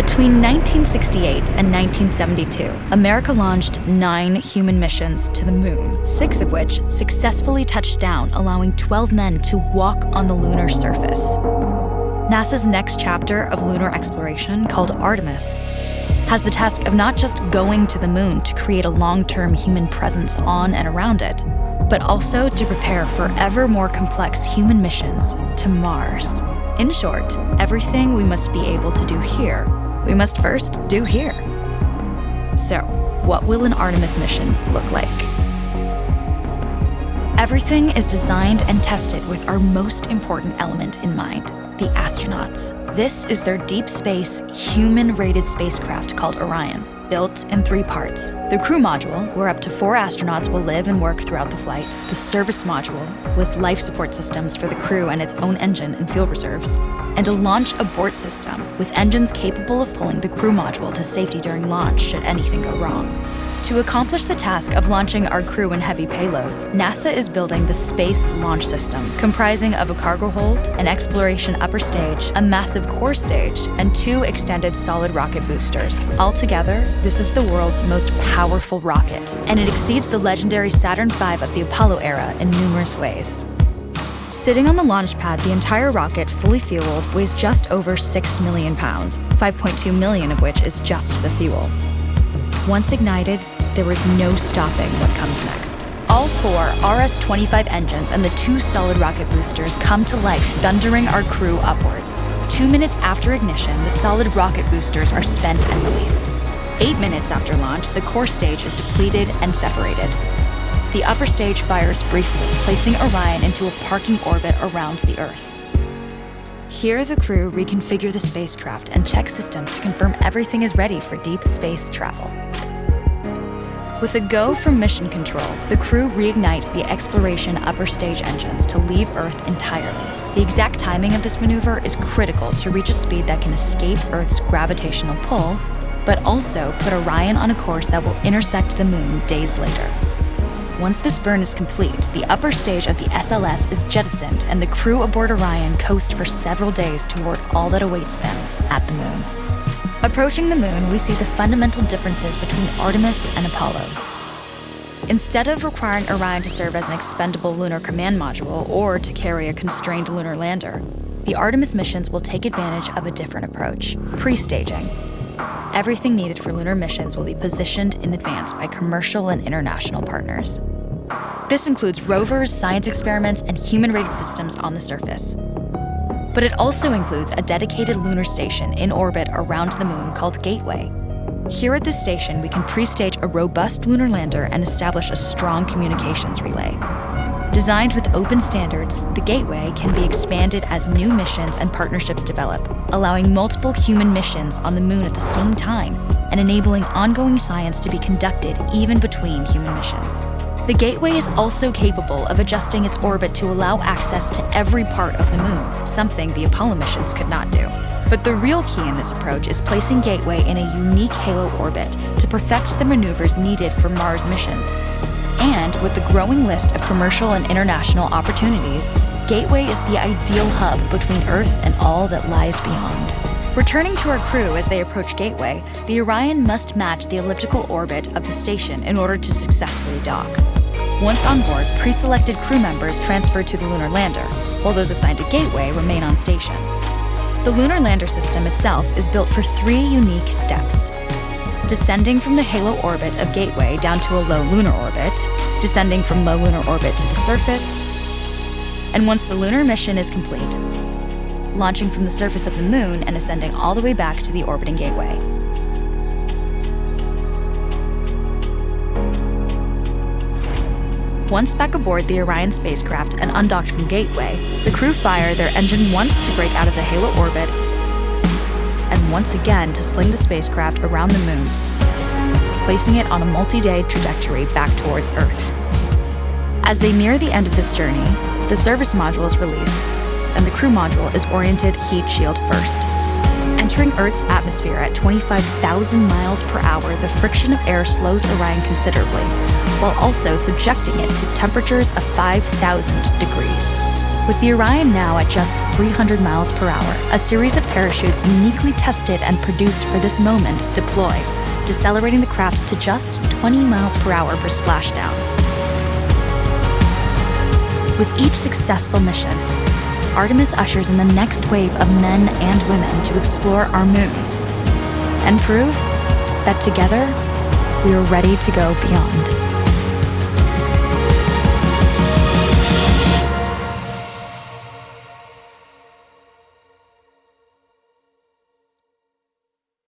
Between 1968 and 1972, America launched 9 human missions to the moon, 6 of which successfully touched down, allowing 12 men to walk on the lunar surface. NASA's next chapter of lunar exploration, called Artemis, has the task of not just going to the moon to create a long-term human presence on and around it, but also to prepare for ever more complex human missions to Mars. In short, everything we must be able to do here, we must first do here. So, what will an Artemis mission look like? Everything is designed and tested with our most important element in mind, the astronauts. This is their deep space, human-rated spacecraft called Orion, built in 3 parts. The crew module, where up to 4 astronauts will live and work throughout the flight. The service module, with life support systems for the crew and its own engine and fuel reserves. And a launch abort system, with engines capable of pulling the crew module to safety during launch should anything go wrong. To accomplish the task of launching our crew and heavy payloads, NASA is building the Space Launch System, comprising of a cargo hold, an exploration upper stage, a massive core stage, and 2 extended solid rocket boosters. Altogether, this is the world's most powerful rocket, and it exceeds the legendary Saturn V of the Apollo era in numerous ways. Sitting on the launch pad, the entire rocket, fully fueled, weighs just over 6 million pounds, 5.2 million of which is just the fuel. Once ignited, there is no stopping what comes next. All 4 RS-25 engines and the 2 solid rocket boosters come to life, thundering our crew upwards. 2 minutes after ignition, the solid rocket boosters are spent and released. 8 minutes after launch, the core stage is depleted and separated. The upper stage fires briefly, placing Orion into a parking orbit around the Earth. Here, the crew reconfigure the spacecraft and check systems to confirm everything is ready for deep space travel. With a go from mission control, the crew reignite the exploration upper stage engines to leave Earth entirely. The exact timing of this maneuver is critical to reach a speed that can escape Earth's gravitational pull, but also put Orion on a course that will intersect the moon days later. Once this burn is complete, the upper stage of the SLS is jettisoned and the crew aboard Orion coast for several days toward all that awaits them at the moon. Approaching the moon, we see the fundamental differences between Artemis and Apollo. Instead of requiring Orion to serve as an expendable lunar command module or to carry a constrained lunar lander, the Artemis missions will take advantage of a different approach: pre-staging. Everything needed for lunar missions will be positioned in advance by commercial and international partners. This includes rovers, science experiments, and human-rated systems on the surface. But it also includes a dedicated lunar station in orbit around the moon called Gateway. Here at this station, we can pre-stage a robust lunar lander and establish a strong communications relay. Designed with open standards, the Gateway can be expanded as new missions and partnerships develop, allowing multiple human missions on the moon at the same time and enabling ongoing science to be conducted even between human missions. The Gateway is also capable of adjusting its orbit to allow access to every part of the moon, something the Apollo missions could not do. But the real key in this approach is placing Gateway in a unique halo orbit to perfect the maneuvers needed for Mars missions. And with the growing list of commercial and international opportunities, Gateway is the ideal hub between Earth and all that lies beyond. Returning to our crew as they approach Gateway, the Orion must match the elliptical orbit of the station in order to successfully dock. Once on board, pre-selected crew members transfer to the lunar lander, while those assigned to Gateway remain on station. The lunar lander system itself is built for 3 unique steps: descending from the halo orbit of Gateway down to a low lunar orbit, descending from low lunar orbit to the surface, and once the lunar mission is complete, launching from the surface of the moon and ascending all the way back to the orbiting Gateway. Once back aboard the Orion spacecraft and undocked from Gateway, the crew fire their engine once to break out of the halo orbit and once again to sling the spacecraft around the moon, placing it on a multi-day trajectory back towards Earth. As they near the end of this journey, the service module is released, and the crew module is oriented heat shield first. Entering Earth's atmosphere at 25,000 miles per hour, the friction of air slows Orion considerably, while also subjecting it to temperatures of 5,000 degrees. With the Orion now at just 300 miles per hour, a series of parachutes uniquely tested and produced for this moment deploy, decelerating the craft to just 20 miles per hour for splashdown. With each successful mission, Artemis ushers in the next wave of men and women to explore our moon and prove that together we are ready to go beyond.